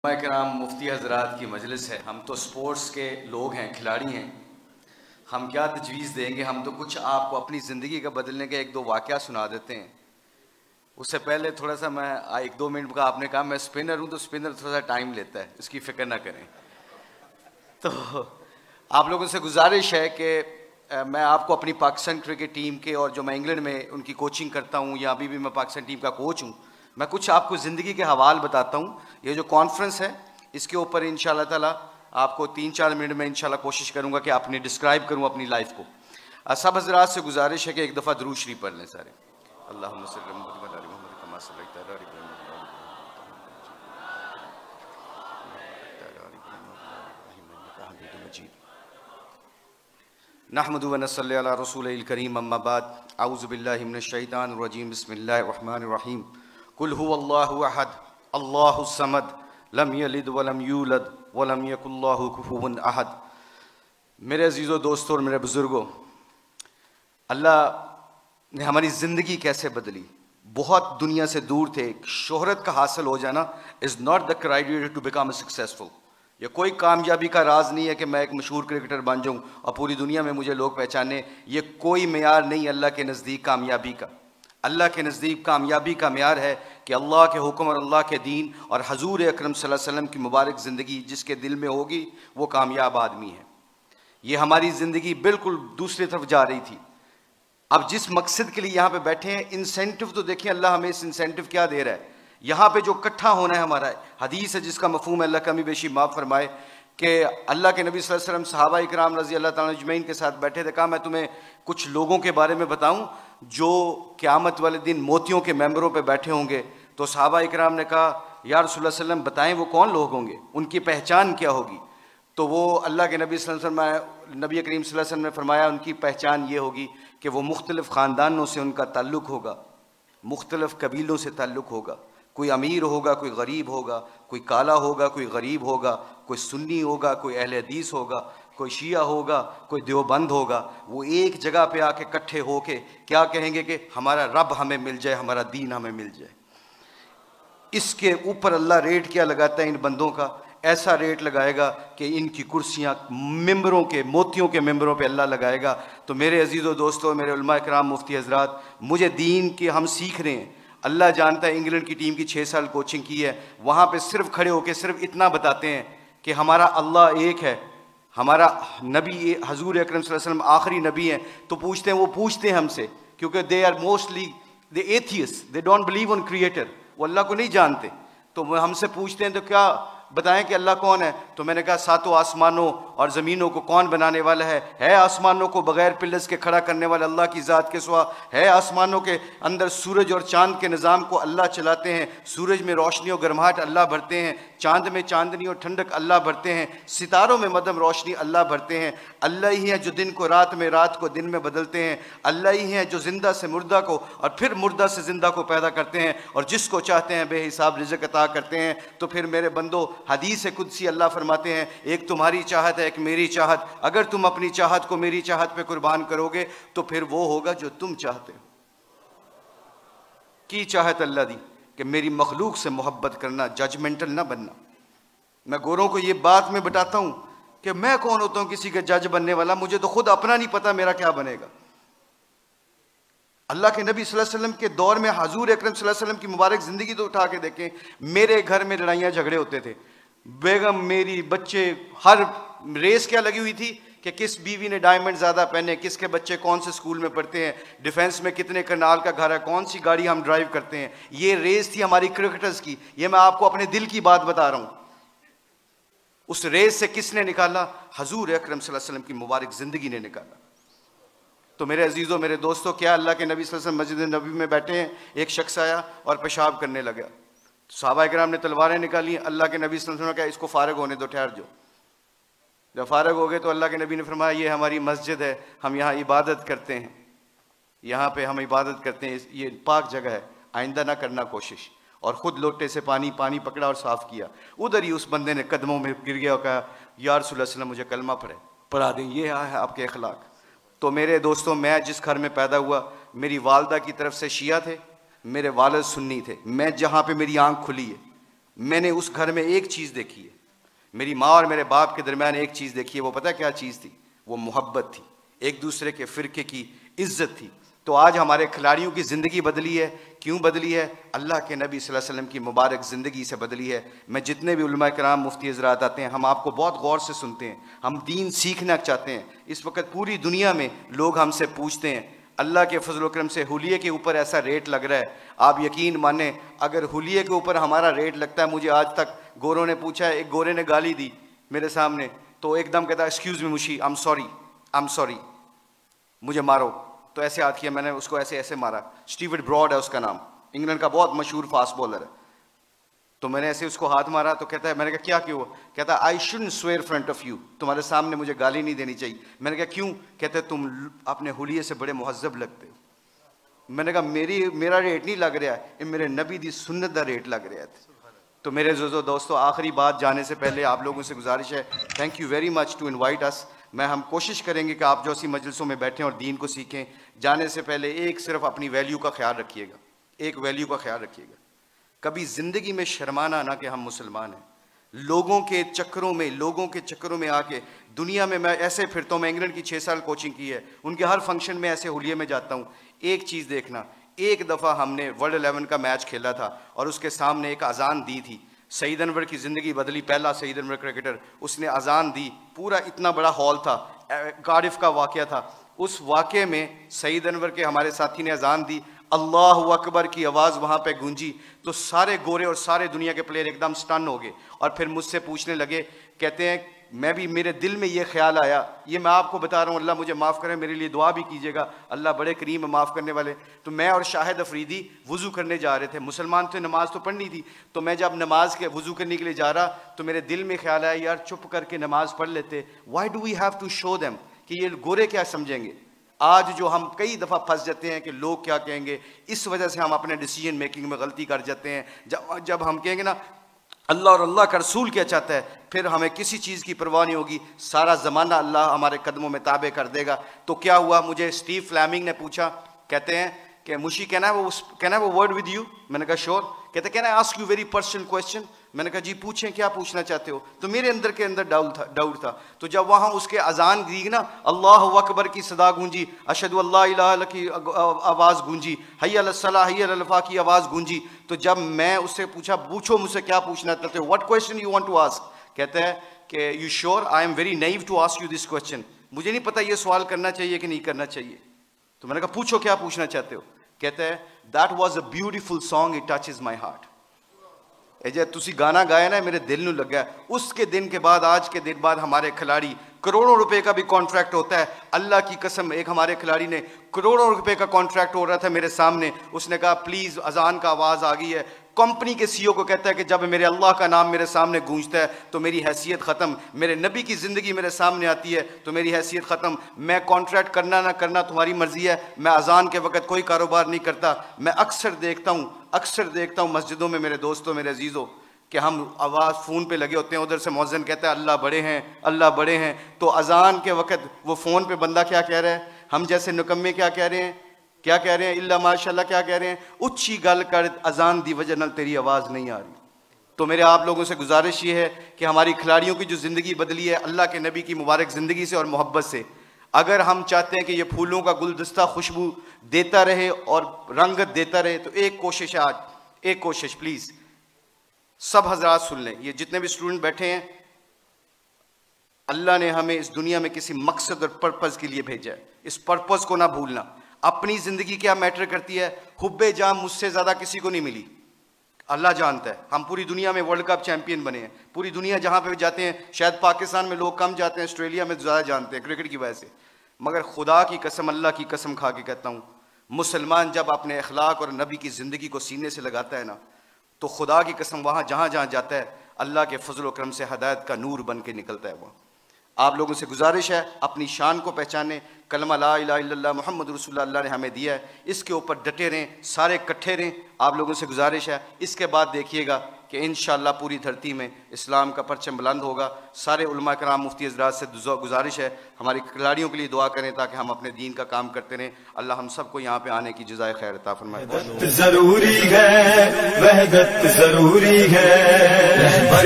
علماء کرام مفتی حضرات کی مجلس ہے. ہم تو سپورٹس کے لوگ ہیں، کھلاڑی ہیں. ہم کیا تجویز دیں گے؟ ہم تو کچھ آپ کو اپنی زندگی کا بدلنے کے ایک دو واقعہ سنا دیتے ہیں. اس سے پہلے تھوڑا سا میں 1-2 منٹ کا، آپ نے کہا میں سپنر ہوں، تو سپنر تھوڑا سا ٹائم لیتا ہے، اس کی فکر نہ کریں. تو آپ لوگوں سے گزارش ہے کہ میں آپ کو اپنی پاکستان کرکٹ ٹیم کے، اور جو میں انگلینڈ میں ان کی کوچنگ کرتا ہوں، یا ابھی بھی میں پاکستان ٹیم کا کوچ ہوں، میں کچھ آپ کو زندگی کے حوال بتاتا ہوں. یہ جو کانفرنس ہے اس کے اوپر انشاءاللہ تعالیٰ آپ کو 3-4 منٹ میں انشاءاللہ کوشش کروں گا کہ آپ نے ڈسکرائب کروں اپنی لائف کو. سب حضرات سے گزارش ہے کہ ایک دفعہ درود شریف پڑھ لیں سارے. اللہم صلی علی محمد وعلی محمد کما صلیت علی ابراہیم نحمد و نصلی علی رسول الکریم. اما بعد، اعوذ باللہ من الشیطان الرجیم. بسم اللہ الرحمن الرحیم. قل هو اللہ احد اللہ الصمد لم یلد ولم یولد ولم یکن لہ کفوا احد. میرے عزیزو، دوستو اور میرے بزرگوں، اللہ نے ہماری زندگی کیسے بدلی. بہت دنیا سے دور تھے. شہرت کا حاصل ہو جانا is not the criteria to become successful. یہ کوئی کامیابی کا راز نہیں ہے کہ میں ایک مشہور کرکٹر بن جاؤں اور پوری دنیا میں مجھے لوگ پہچانے. یہ کوئی معیار نہیں اللہ کے نزدیک کامیابی کا. اللہ کے نزدیک کامیابی کا معیار ہے کہ اللہ کے حکم اور اللہ کے دین اور حضور اکرم صلی اللہ علیہ وسلم کی مبارک زندگی جس کے دل میں ہوگی وہ کامیاب آدمی ہے. یہ ہماری زندگی بالکل دوسری طرف جا رہی تھی. اب جس مقصد کے لیے یہاں پہ بیٹھے ہیں، انسینٹو تو دیکھیں اللہ ہمیں اس انسینٹو کیا دے رہا ہے. یہاں پہ جو اکٹھا ہونا ہے ہمارا حدیث ہے جس کا مفہوم ہے، اللہ کمی بیشی معاف فرمائے، کہ اللہ کے نبی صلی اللہ علیہ وسلم صحابہ اکرام رضی اللہ تعالیٰ اجمعین کے ساتھ بیٹھے تھے. کہا میں تمہیں کچھ لوگوں کے بارے میں بتاؤں جو قیامت والے دن موتیوں کے ممبروں پہ بیٹھے ہوں گے. تو صحابہ اکرام نے کہا یا رسول اللہ صلی اللہ علیہ وسلم بتائیں وہ کون لوگ ہوں گے، ان کی پہچان کیا ہوگی؟ تو وہ اللہ کے نبی صلی اللہ علیہ وسلم، نبی کریم صلی اللہ علیہ وسلم نے فرمایا ان کی پہچان یہ ہوگی کہ وہ مختلف خاندانوں سے ان کا تعلق ہوگا، مختلف قبیلوں سے تعلق ہوگا. کوئی امیر ہوگا، کوئی غریب ہوگا، کوئی کالا ہوگا، کوئی غریب ہوگا، کوئی سنی ہوگا، کوئی اہل حدیث ہوگا، کوئی شیعہ ہوگا، کوئی دیوبند ہوگا. وہ ایک جگہ پہ آ کے اکٹھے ہو کے کیا کہیں گے کہ ہمارا رب ہمیں مل جائے، ہمارا دین ہمیں مل جائے. اس کے اوپر اللہ ریٹ کیا لگاتا ہے ان بندوں کا؟ ایسا ریٹ لگائے گا کہ ان کی کرسیاں ممبروں کے، موتیوں کے ممبروں پہ اللہ لگائے گا. تو میرے عزیزو دوستو، میرے علماء کرام، مفتی حضرات، مجھے دین کے ہم سیکھ رہے ہیں. اللہ جانتا ہے انگلینڈ کی ٹیم کی 6 سال کوچنگ کی ہے. وہاں پہ صرف کھڑے ہو کے صرف اتنا بتاتے ہیں کہ ہمارا اللہ ایک ہے، ہمارا نبی حضور اکرم صلی اللہ علیہ وسلم آخری نبی ہیں. تو پوچھتے ہیں، وہ پوچھتے ہیں ہم سے کیونکہ they are mostly they atheist, they don't believe in creator. وہ اللہ کو نہیں جانتے. تو وہ ہم سے پوچھتے ہیں تو کیا بتائیں کہ اللہ کون ہے؟ تو میں نے کہا 7 آسمانوں اور زمینوں کو کون بنانے والا ہے آسمانوں کو بغیر پلرز کے کھڑا کرنے والا اللہ کی ذات کے سوا ہے. آسمانوں کے اندر سورج اور چاند کے نظام کو اللہ چلاتے ہیں. سورج میں روشنی اور گرماہٹ اللہ بھرتے ہیں، چاند میں چاندنی اور ٹھنڈک اللہ بھرتے ہیں، ستاروں میں مدھم روشنی اللہ بھرتے ہیں. اللہ ہی ہیں جو دن کو رات میں، رات کو دن میں بدلتے ہیں. اللہ ہی ہیں جو زندہ سے مردہ کو اور پھر مردہ سے زندہ کو پیدا کرتے ہیں، اور جس کو چاہتے ہیں بے حساب رزق عطا کرتے ہیں. تو پھر میرے بندو، حدیث قدسی اللہ فرماتے ہیں ایک تمہاری چاہت ہے، ایک میری چاہت. اگر تم اپنی چاہت کو میری چاہت پہ قربان کرو گے تو پھر وہ ہوگا جو تم چاہتے ہو. کی چاہت اللہ دی کہ میری مخلوق سے محبت کرنا، ججمنٹل نہ بننا. میں گوروں کو یہ بات میں بتاتا ہوں کہ میں کون ہوتا ہوں کسی کے جج بننے والا؟ مجھے تو خود اپنا نہیں پتا میرا کیا بنے گا. اللہ کے نبی صلی اللہ علیہ وسلم کے دور میں حضور اکرم صلی اللہ علیہ وسلم کی مبارک زندگی تو اٹھا کے دیکھیں. میرے گھر میں لڑائیاں جھگڑے ہوتے تھے. بیگم، میری، بچے، ہر ریس کیا لگی ہوئی تھی کہ کس بیوی نے ڈائمنڈ زیادہ پہنے، کس کے بچے کون سے سکول میں پڑھتے ہیں، ڈیفنس میں کتنے کرنال کا گھر ہے، کون سی گاڑی ہم ڈرائیو کرتے ہیں. یہ ریس تھی ہماری کرکٹرز کی. یہ میں آپ کو اپنے دل کی بات بتا رہا ہوں. اس ریس سے کس نے نکالا؟ حضور اکرم صلی اللہ علیہ وسلم کی مبارک زندگی نے نکالا. تو میرے عزیزوں، میرے دوستوں، کیا اللہ کے نبی صلی اللہ علیہ وسلم مسجد نبی میں بیٹھے ہیں، ایک شخص آیا اور پیشاب کرنے لگا. صحابہ کرام نے تلواریں نکالی. اللہ کے نبی صلی اللہ علیہ وسلم نے کہا اس کو فارغ ہونے دو، ٹھہر جاؤ. جب فارغ ہو گئے تو اللہ کے نبی نے فرمایا یہ ہماری مسجد ہے، ہم یہاں عبادت کرتے ہیں، یہاں پہ ہم عبادت کرتے ہیں، یہ پاک جگہ ہے، آئندہ نہ کرنا کوشش. اور خود لوٹے سے پانی پکڑا اور صاف کیا. ادھر ہی اس بندے نے قدموں میں گر گیا اور کہا یا رسول اللہ صلی اللہ علیہ وسلم مجھے کلمہ پڑھا دیں. یہ ہے آپ کے اخلاق. تو میرے دوستوں، میں جس گھر میں پیدا ہوا، میری والدہ کی طرف سے شیعہ تھے، میرے والد سنی تھے. میں جہاں پہ میری آنکھ کھلی ہے، میں نے اس گھر میں ایک چیز دیکھی ہے, میری ماں اور میرے باپ کے درمیان ایک چیز دیکھی ہے, وہ پتہ کیا چیز تھی؟ وہ محبت تھی, ایک دوسرے کے فرقے کی عزت تھی. تو آج ہمارے کھلاڑیوں کی زندگی بدلی ہے. کیوں بدلی ہے؟ اللہ کے نبی صلی اللہ علیہ وسلم کی مبارک زندگی سے بدلی ہے. میں جتنے بھی علماء کرام مفتی حضرات آتے ہیں, ہم آپ کو بہت غور سے سنتے ہیں, ہم دین سیکھنا چاہتے ہیں. اس وقت پوری دنیا میں لوگ ہم سے پوچھتے ہیں, اللہ کے فضل و کرم سے حلیے کے اوپر ایسا ریٹ لگ رہا ہے, آپ یقین مانیں اگر حلیے کے اوپر ہمارا ریٹ لگتا ہے, مجھے آج تک گوروں نے پوچھا ہے, ایک گورے نے گالی دی میرے سامنے, تو ایک دم کہتا ہے ایکسکیوز می مشی, آئی ایم سوری, مجھے مارو. تو ایسے ہاتھ کیا, میں نے اس کو ایسے مارا. اسٹیورٹ براڈ ہے اس کا نام, انگلینڈ کا بہت مشہور فاسٹ بالر ہے. تو میں نے ایسے اس کو ہاتھ مارا, تو کہتا ہے, میں نے کہا کیا کیوں؟ کہتا ہے I shouldn't severe front of you, تمہارے سامنے مجھے گالی نہیں دینی چاہیے. میں نے کہا کیوں؟ کہتے تم اپنے حلیے سے بڑے مہذب لگتے ہو. میں نے کہا میرا ریٹ نہیں لگ رہا ہے, میرے نبی دی سنت دا ریٹ لگ رہا ہے. تو میرے عزیزو دوستو, آخری بات جانے سے پہلے آپ لوگوں سے گزارش ہے, thank you very much to invite us. ہم کوشش کریں گے کہ آپ جو اسی مجلسوں میں بیٹھیں اور دین کو سیکھیں. جانے سے پہلے ایک صرف اپنی ویلیو کا خیال رکھیے گا, ایک ویلیو کا خیال رکھیے گا, کبھی زندگی میں شرمانا نہ کہ ہم مسلمان ہیں. لوگوں کے چکروں میں آ کے دنیا میں ایسے پھرتا ہوں. میں انگلینڈ کی 6 سال کوچنگ کی ہے, ان کے ہر فنکشن میں ایسے حلیے میں جاتا ہوں. ایک چیز دیکھنا, ایک دفعہ ہم نے ورلڈ 11 کا میچ کھیلا تھا اور اس کے سامنے ایک اذان دی تھی. سعید انور کی زندگی بدلی, پہلا سعید انور کرکٹر, اس نے اذان دی, پورا اتنا بڑا ہال تھا, کارڈف کا واقعہ تھا. اس واقعے میں سعید انور کے ہمارے ساتھی نے اذان دی, اللہ اکبر کی آواز وہاں پہ گونجی, تو سارے گورے اور سارے دنیا کے پلیئر ایک دم سٹن ہو گئے اور پھر مجھ سے پوچھنے لگے, کہتے ہیں میرے دل میں یہ خیال آیا, یہ میں آپ کو بتا رہا ہوں, اللہ مجھے معاف کرے, میرے لیے دعا بھی کیجیے گا, اللہ بڑے کریم ہے معاف کرنے والے. تو میں اور شاہد افریدی وضو کرنے جا رہے تھے, مسلمان تھے, نماز تو پڑھنی تھی. تو میں جب نماز کے وضو کرنے کے لیے جا رہا تو میرے دل میں خیال آیا, یار چپ کر کے نماز پڑھ لیتے, why do we have to show them, کہ یہ گورے کیا سمجھیں گے. آج جو ہم کئی دفعہ پھنس جاتے ہیں کہ لوگ کیا کہیں گے, اس وجہ سے ہم اپنے ڈیسیجن میکنگ میں غلطی کر جاتے ہیں. جب ہم کہیں گے نا اللہ اور اللہ کا رسول کیا چاہتا ہے, پھر ہمیں کسی چیز کی پرواہ نہیں ہوگی, سارا زمانہ اللہ ہمارے قدموں میں تابع کر دے گا. تو کیا ہوا, مجھے اسٹیو فلیمنگ نے پوچھا, کہتے ہیں کہ مشی کہنا ہے وہ ورڈ ود یو. میں نے کہا شور. کہتے can I ask you very personal question. میں نے کہا جی پوچھیں, کیا پوچھنا چاہتے ہو. تو میرے اندر کے اندر ڈاؤٹ تھا. تو جب وہاں اس کے اذان دی نا, اللہ اکبر کی صدا گونجی, اشہد اللہ الہ الا کی آواز گونجی, حی علی الصلاۃ حی علی الفلاح کی آواز گونجی, تو جب میں اس سے پوچھو مجھ سے کیا پوچھنا چاہتے ہو, what question you want to ask. کہتا ہے کہ you sure, I am very new to ask you this question, مجھے نہیں پتہ یہ سوال کرنا چاہیے کہ نہیں کرنا چاہیے. تو میں نے کہا پوچھو کیا پوچھنا چاہتے ہو. کہتا ہے that was a beautiful song, it touches my heart. تسی گانا گایا نا, میرے دل نو لگا. اس کے دن کے بعد, آج کے دن بعد ہمارے کھلاڑی کروڑوں روپے کا بھی کانٹریکٹ ہوتا ہے. اللہ کی قسم, ایک ہمارے کھلاڑی نے کروڑوں روپے کا کانٹریکٹ ہو رہا تھا میرے سامنے, اس نے کہا پلیز اذان کا آواز آ گئی ہے. کمپنی کے سی او کو کہتا ہے کہ جب میرے اللہ کا نام میرے سامنے گونجتا ہے تو میری حیثیت ختم, میرے نبی کی زندگی میرے سامنے آتی ہے تو میری حیثیت ختم. میں کانٹریکٹ کرنا نہ کرنا تمہاری مرضی ہے, میں اذان کے وقت کوئی کاروبار نہیں کرتا. میں اکثر دیکھتا ہوں مسجدوں میں میرے دوستوں, میرے عزیزوں, کہ ہم آواز فون پہ لگے ہوتے ہیں, ادھر سے مؤذن کہتا ہے اللہ بڑے ہیں, اللہ بڑے ہیں, تو اذان کے وقت وہ فون پہ بندہ کیا کہہ رہا ہے, ہم جیسے نکمے کیا کہہ رہے ہیں, اللہ ماشاء اللہ کیا کہہ رہے ہیں, اچھی گل کر اذان دی وجہ نال تیری آواز نہیں آ رہی. تو میرے آپ لوگوں سے گزارش یہ ہے کہ ہماری کھلاڑیوں کی جو زندگی بدلی ہے اللہ کے نبی کی مبارک زندگی سے اور محبت سے, اگر ہم چاہتے ہیں کہ یہ پھولوں کا گلدستہ خوشبو دیتا رہے اور رنگت دیتا رہے, تو ایک کوشش ہے آج, ایک کوشش پلیز سب حضرات سن لیں, یہ جتنے بھی اسٹوڈنٹ بیٹھے ہیں, اللہ نے ہمیں اس دنیا میں کسی مقصد اور پرپز کے لیے بھیجا ہے, اس پرپز کو نہ بھولنا. اپنی زندگی کیا میٹر کرتی ہے, حب جام مجھ سے زیادہ کسی کو نہیں ملی, اللہ جانتا ہے. ہم پوری دنیا میں ورلڈ کپ چیمپئن بنے ہیں, پوری دنیا جہاں پہ جاتے ہیں, شاید پاکستان میں لوگ کم جاتے ہیں, آسٹریلیا میں زیادہ جانتے ہیں کرکٹ کی وجہ سے, مگر خدا کی قسم, اللہ کی قسم کھا کے کہتا ہوں, مسلمان جب اپنے اخلاق اور نبی کی زندگی کو سینے سے لگاتا ہے نا, تو خدا کی قسم وہاں جہاں جاتا ہے اللہ کے فضل و کرم سے ہدایت کا نور بن کے نکلتا ہے. وہ آپ لوگوں سے گزارش ہے اپنی شان کو پہچانے, کلمہ لا الہ الا اللہ محمد رسول اللہ اللہ نے ہمیں دیا ہے, اس کے اوپر ڈٹے رہیں, سارے کٹھے رہیں. آپ لوگوں سے گزارش ہے, اس کے بعد دیکھیے گا کہ انشاءاللہ پوری دھرتی میں اسلام کا پرچم بلند ہوگا۔ سارے علماء کرام، مفتی حضرات سے گزارش ہے ہماری کھلاڑیوں کے لیے دعا کریں تاکہ ہم اپنے دین کا کام کرتے رہیں۔ اللہ ہم سب کو یہاں پہ آنے کی جزائے خیر عطا فرمائے۔ ضروری ہے، وحدت ضروری ہے۔